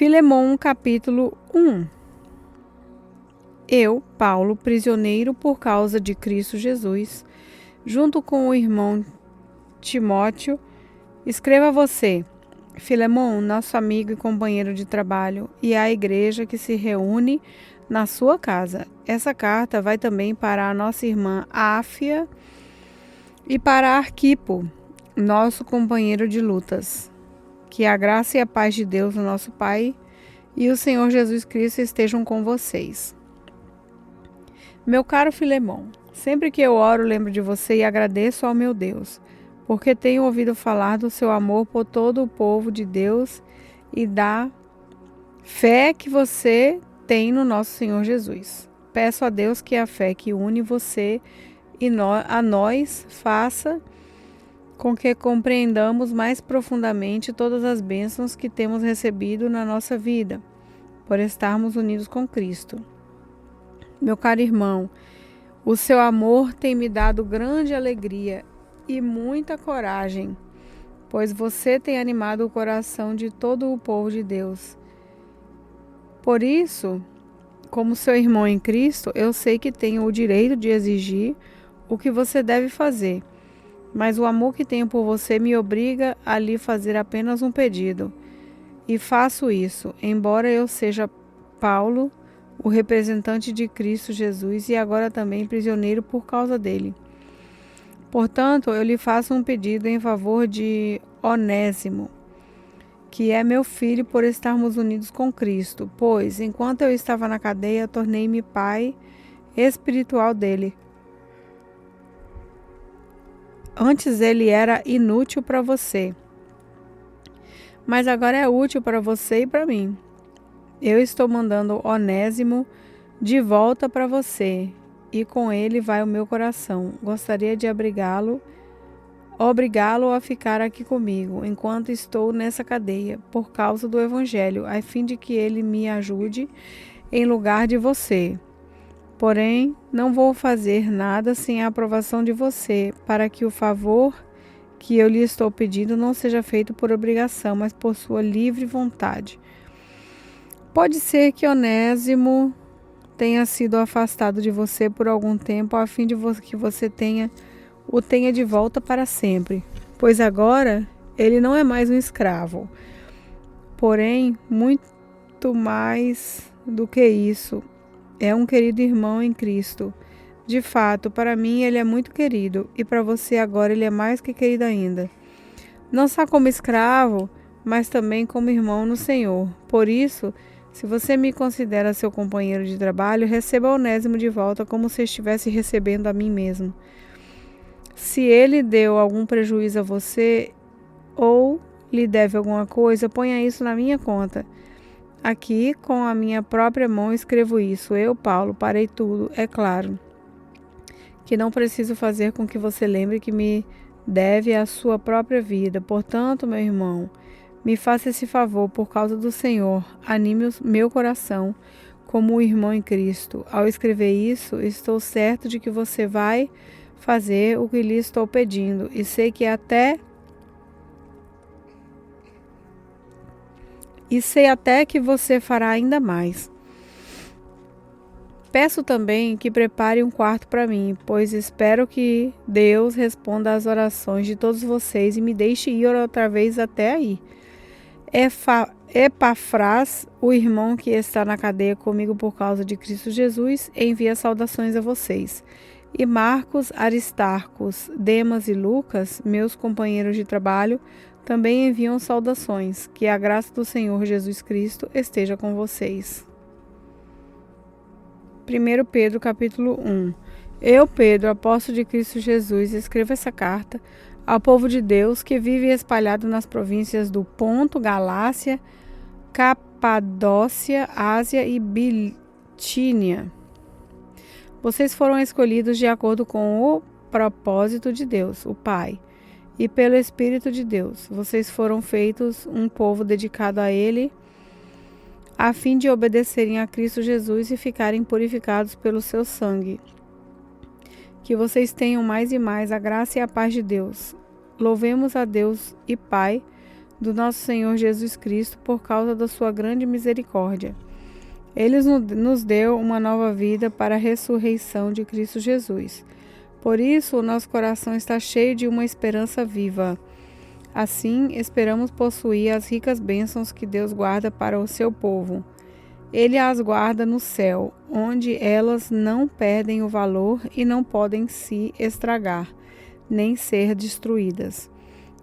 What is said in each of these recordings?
Filemon, capítulo 1. Eu, Paulo, prisioneiro por causa de Cristo Jesus, junto com o irmão Timóteo, escrevo a você, Filemon, nosso amigo e companheiro de trabalho, e à igreja que se reúne na sua casa. Essa carta vai também para a nossa irmã Áfia e para Arquipo, nosso companheiro de lutas. Que a graça e a paz de Deus, nosso Pai, e o Senhor Jesus Cristo estejam com vocês. Meu caro Filemon, sempre que eu oro, lembro de você e agradeço ao meu Deus, porque tenho ouvido falar do seu amor por todo o povo de Deus e da fé que você tem no nosso Senhor Jesus. Peço a Deus que a fé que une você e a nós faça com que compreendamos mais profundamente todas as bênçãos que temos recebido na nossa vida, por estarmos unidos com Cristo. Meu caro irmão, o seu amor tem me dado grande alegria e muita coragem, pois você tem animado o coração de todo o povo de Deus. Por isso, como seu irmão em Cristo, eu sei que tenho o direito de exigir o que você deve fazer. Mas o amor que tenho por você me obriga a lhe fazer apenas um pedido. E faço isso, embora eu seja Paulo, o representante de Cristo Jesus e agora também prisioneiro por causa dele. Portanto, eu lhe faço um pedido em favor de Onésimo, que é meu filho por estarmos unidos com Cristo, pois, enquanto eu estava na cadeia, tornei-me pai espiritual dele. Antes ele era inútil para você, mas agora é útil para você e para mim. Eu estou mandando Onésimo de volta para você, e com ele vai o meu coração. Gostaria de obrigá-lo a ficar aqui comigo, enquanto estou nessa cadeia, por causa do Evangelho, a fim de que ele me ajude em lugar de você. Porém, não vou fazer nada sem a aprovação de você, para que o favor que eu lhe estou pedindo não seja feito por obrigação, mas por sua livre vontade. Pode ser que Onésimo tenha sido afastado de você por algum tempo, a fim de que você o tenha de volta para sempre, pois agora ele não é mais um escravo. Porém, muito mais do que isso, é um querido irmão em Cristo. De fato, para mim ele é muito querido, e para você agora ele é mais que querido ainda. Não só como escravo, mas também como irmão no Senhor. Por isso, se você me considera seu companheiro de trabalho, receba Onésimo de volta como se estivesse recebendo a mim mesmo. Se ele deu algum prejuízo a você ou lhe deve alguma coisa, ponha isso na minha conta. Aqui, com a minha própria mão, escrevo isso. Eu, Paulo, parei tudo. É claro que não preciso fazer com que você lembre que me deve a sua própria vida. Portanto, meu irmão, me faça esse favor por causa do Senhor. Anime o meu coração como um irmão em Cristo. Ao escrever isso, estou certo de que você vai fazer o que lhe estou pedindo. E sei até que você fará ainda mais. Peço também que prepare um quarto para mim, pois espero que Deus responda às orações de todos vocês e me deixe ir outra vez até aí. Epafras, o irmão que está na cadeia comigo por causa de Cristo Jesus, envia saudações a vocês. E Marcos, Aristarcos, Demas e Lucas, meus companheiros de trabalho, também enviam saudações. Que a graça do Senhor Jesus Cristo esteja com vocês. 1 Pedro, capítulo 1. Eu, Pedro, apóstolo de Cristo Jesus, escrevo essa carta ao povo de Deus que vive espalhado nas províncias do Ponto, Galácia, Capadócia, Ásia e Bitínia. Vocês foram escolhidos de acordo com o propósito de Deus, o Pai, e pelo Espírito de Deus. Vocês foram feitos um povo dedicado a Ele, a fim de obedecerem a Cristo Jesus e ficarem purificados pelo seu sangue. Que vocês tenham mais e mais a graça e a paz de Deus. Louvemos a Deus e Pai do nosso Senhor Jesus Cristo por causa da sua grande misericórdia. Ele nos deu uma nova vida para a ressurreição de Cristo Jesus. Por isso, o nosso coração está cheio de uma esperança viva. Assim, esperamos possuir as ricas bênçãos que Deus guarda para o seu povo. Ele as guarda no céu, onde elas não perdem o valor e não podem se estragar, nem ser destruídas.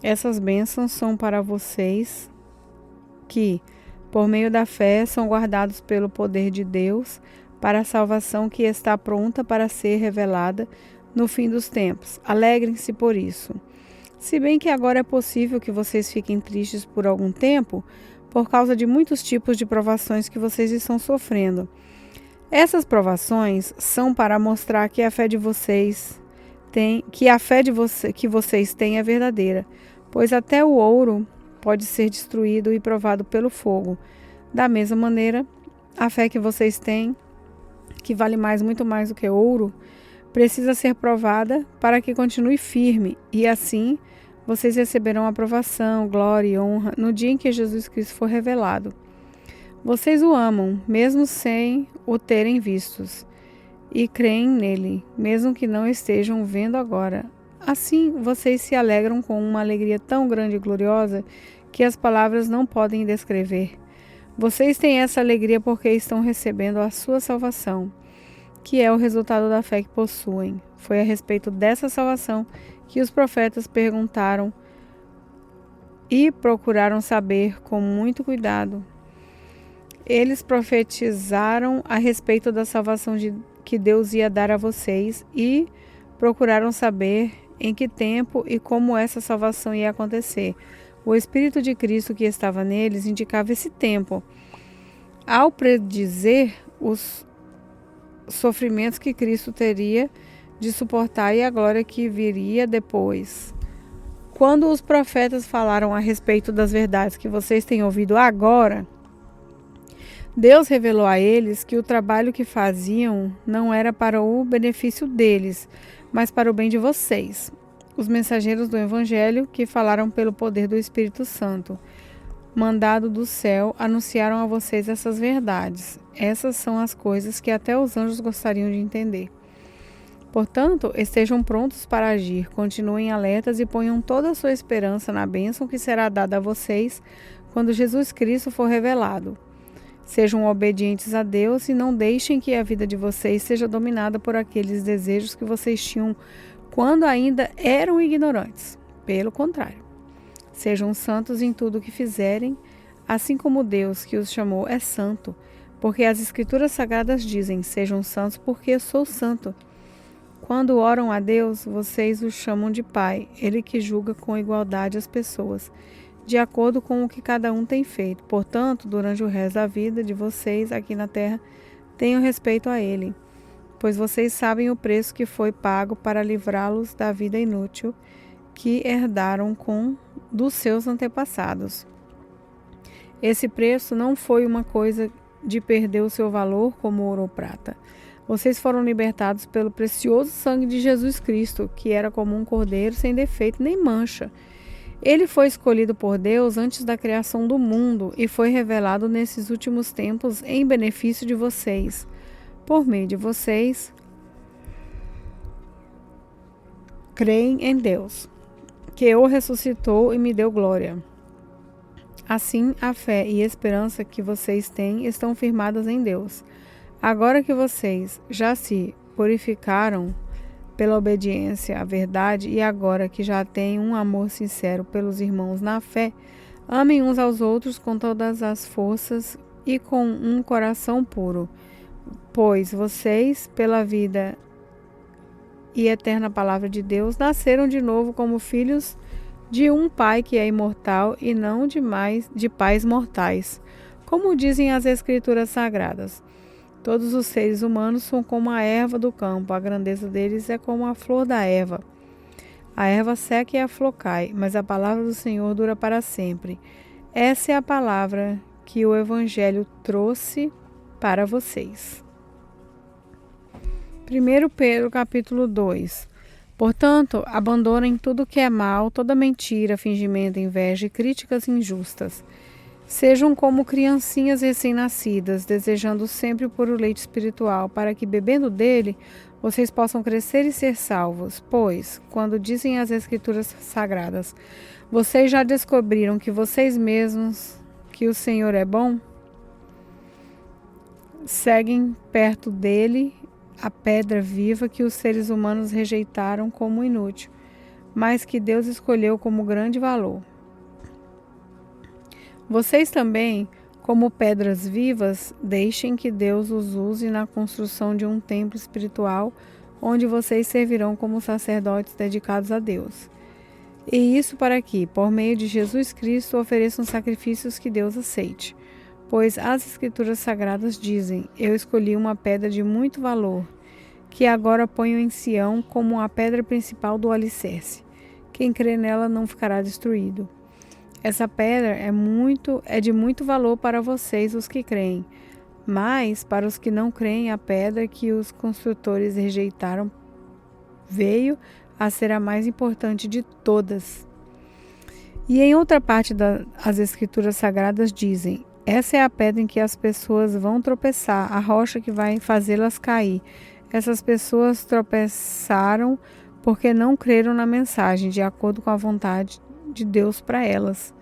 Essas bênçãos são para vocês que, por meio da fé, são guardados pelo poder de Deus para a salvação que está pronta para ser revelada no fim dos tempos. Alegrem-se por isso. Se bem que agora é possível que vocês fiquem tristes por algum tempo, por causa de muitos tipos de provações que vocês estão sofrendo. Essas provações são para mostrar que a fé de vocês que vocês têm é verdadeira, pois até o ouro pode ser destruído e provado pelo fogo. Da mesma maneira, a fé que vocês têm, que vale muito mais do que ouro, precisa ser provada para que continue firme, e assim vocês receberão aprovação, glória e honra no dia em que Jesus Cristo for revelado. Vocês o amam, mesmo sem o terem vistos, e creem nele, mesmo que não estejam vendo agora. Assim, vocês se alegram com uma alegria tão grande e gloriosa que as palavras não podem descrever. Vocês têm essa alegria porque estão recebendo a sua salvação, que é o resultado da fé que possuem. Foi a respeito dessa salvação que os profetas perguntaram e procuraram saber com muito cuidado. Eles profetizaram a respeito da salvação que Deus ia dar a vocês e procuraram saber em que tempo e como essa salvação ia acontecer. O Espírito de Cristo que estava neles indicava esse tempo, ao predizer os sofrimentos que Cristo teria de suportar e a glória que viria depois. Quando os profetas falaram a respeito das verdades que vocês têm ouvido agora, Deus revelou a eles que o trabalho que faziam não era para o benefício deles, mas para o bem de vocês, os mensageiros do Evangelho que falaram pelo poder do Espírito Santo, mandado do céu, anunciaram a vocês essas verdades. Essas são as coisas que até os anjos gostariam de entender. Portanto, estejam prontos para agir, continuem alertas e ponham toda a sua esperança na bênção que será dada a vocês quando Jesus Cristo for revelado. Sejam obedientes a Deus e não deixem que a vida de vocês seja dominada por aqueles desejos que vocês tinham quando ainda eram ignorantes. Pelo contrário, sejam santos em tudo o que fizerem, assim como Deus que os chamou é santo, porque as Escrituras Sagradas dizem: sejam santos porque eu sou santo. Quando oram a Deus, vocês o chamam de Pai, Ele que julga com igualdade as pessoas, de acordo com o que cada um tem feito. Portanto, durante o resto da vida de vocês aqui na terra, tenham respeito a Ele, pois vocês sabem o preço que foi pago para livrá-los da vida inútil que herdaram dos seus antepassados. Esse preço não foi uma coisa de perder o seu valor como ouro ou prata. Vocês foram libertados pelo precioso sangue de Jesus Cristo, que era como um cordeiro sem defeito nem mancha. Ele foi escolhido por Deus antes da criação do mundo e foi revelado nesses últimos tempos em benefício de vocês. Por meio de vocês, creem em Deus, que o ressuscitou e me deu glória. Assim, a fé e a esperança que vocês têm estão firmadas em Deus. Agora que vocês já se purificaram pela obediência à verdade e agora que já têm um amor sincero pelos irmãos na fé, amem uns aos outros com todas as forças e com um coração puro, pois vocês, pela vida e eterna palavra de Deus, nasceram de novo como filhos de um Pai que é imortal e não de pais mortais, como dizem as Escrituras Sagradas. Todos os seres humanos são como a erva do campo, a grandeza deles é como a flor da erva. A erva seca e a flor cai, mas a palavra do Senhor dura para sempre. Essa é a palavra que o Evangelho trouxe para vocês. 1 Pedro capítulo 2. Portanto, abandonem tudo que é mal, toda mentira, fingimento, inveja e críticas injustas. Sejam como criancinhas recém-nascidas, desejando sempre o puro leite espiritual, para que, bebendo dele, vocês possam crescer e ser salvos. Pois, quando dizem as Escrituras Sagradas, vocês já descobriram que vocês mesmos, que o Senhor é bom? Seguem perto dele a pedra viva que os seres humanos rejeitaram como inútil, mas que Deus escolheu como grande valor. Vocês também, como pedras vivas, deixem que Deus os use na construção de um templo espiritual, onde vocês servirão como sacerdotes dedicados a Deus. E isso para que, por meio de Jesus Cristo, ofereçam sacrifícios que Deus aceite. Pois as Escrituras Sagradas dizem: Eu escolhi uma pedra de muito valor, que agora ponho em Sião como a pedra principal do alicerce. Quem crê nela não ficará destruído. Essa pedra é de muito valor para vocês, os que creem. Mas, para os que não creem, a pedra que os construtores rejeitaram veio a ser a mais importante de todas. E em outra parte das Escrituras Sagradas dizem: Essa é a pedra em que as pessoas vão tropeçar, a rocha que vai fazê-las cair. Essas pessoas tropeçaram porque não creram na mensagem, de acordo com a vontade de Deus para elas.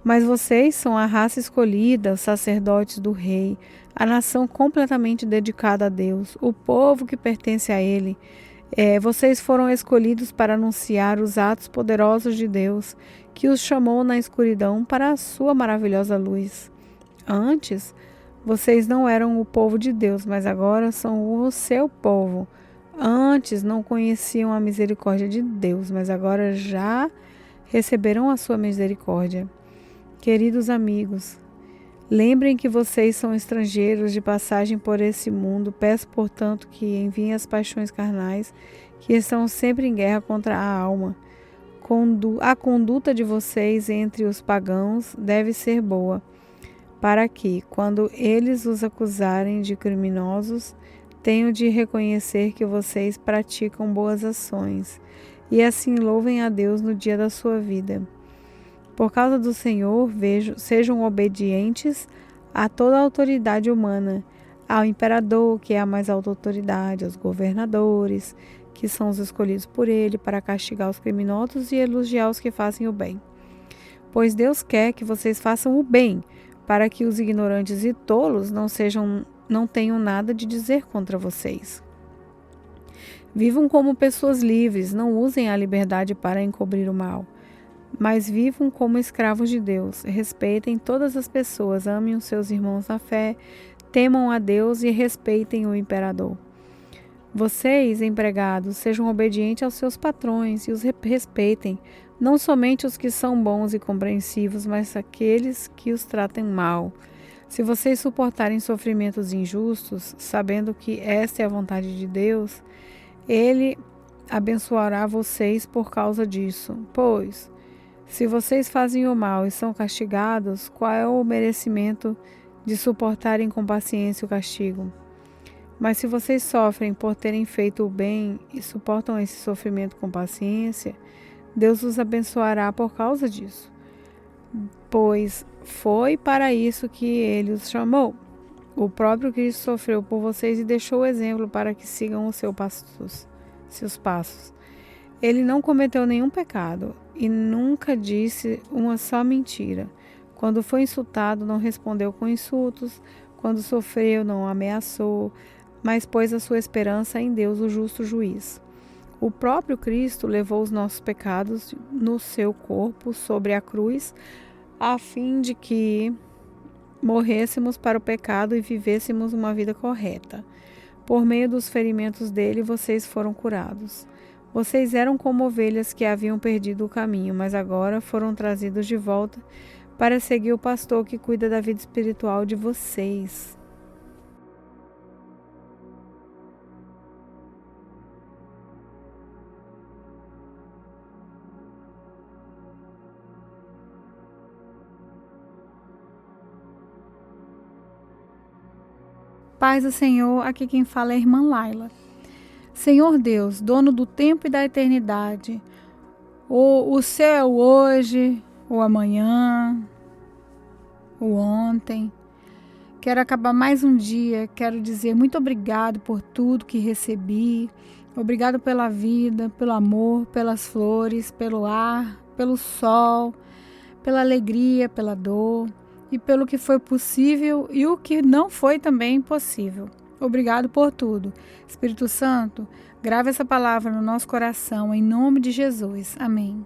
Mas vocês são a raça escolhida, os sacerdotes do rei, a nação completamente dedicada a Deus, o povo que pertence a Ele. Vocês foram escolhidos para anunciar os atos poderosos de Deus, que os chamou na escuridão para a sua maravilhosa luz. Antes, vocês não eram o povo de Deus, mas agora são o seu povo. Antes não conheciam a misericórdia de Deus, mas agora já receberão a sua misericórdia. Queridos amigos, lembrem que vocês são estrangeiros de passagem por esse mundo. Peço, portanto, que enviem as paixões carnais, que estão sempre em guerra contra a alma. A conduta de vocês entre os pagãos deve ser boa, para que, quando eles os acusarem de criminosos, tenham de reconhecer que vocês praticam boas ações, e assim louvem a Deus no dia da sua vida. Por causa do Senhor, sejam obedientes a toda a autoridade humana, ao imperador, que é a mais alta autoridade, aos governadores, que são os escolhidos por ele para castigar os criminosos e elogiar os que fazem o bem. Pois Deus quer que vocês façam o bem, para que os ignorantes e tolos não tenham nada de dizer contra vocês. Vivam como pessoas livres, não usem a liberdade para encobrir o mal, mas vivam como escravos de Deus. Respeitem todas as pessoas, amem os seus irmãos na fé, temam a Deus e respeitem o imperador. Vocês, empregados, sejam obedientes aos seus patrões e os respeitem, não somente os que são bons e compreensivos, mas aqueles que os tratem mal. Se vocês suportarem sofrimentos injustos, sabendo que esta é a vontade de Deus, Ele abençoará vocês por causa disso. Pois, se vocês fazem o mal e são castigados, qual é o merecimento de suportarem com paciência o castigo? Mas se vocês sofrem por terem feito o bem e suportam esse sofrimento com paciência, Deus os abençoará por causa disso. Pois foi para isso que Ele os chamou. O próprio Cristo sofreu por vocês e deixou o exemplo para que sigam os seus passos. Ele não cometeu nenhum pecado e nunca disse uma só mentira. Quando foi insultado, não respondeu com insultos. Quando sofreu, não ameaçou, mas pôs a sua esperança em Deus, o justo juiz. O próprio Cristo levou os nossos pecados no seu corpo sobre a cruz, a fim de que morrêssemos para o pecado e vivêssemos uma vida correta. Por meio dos ferimentos dele, vocês foram curados. Vocês eram como ovelhas que haviam perdido o caminho, mas agora foram trazidos de volta para seguir o pastor que cuida da vida espiritual de vocês. Paz do Senhor, aqui quem fala é a irmã Laila. Senhor Deus, dono do tempo e da eternidade, o céu hoje, o amanhã, o ontem. Quero acabar mais um dia, quero dizer muito obrigado por tudo que recebi. Obrigado pela vida, pelo amor, pelas flores, pelo ar, pelo sol, pela alegria, pela dor e pelo que foi possível e o que não foi também possível. Obrigado por tudo. Espírito Santo, grave essa palavra no nosso coração, em nome de Jesus. Amém.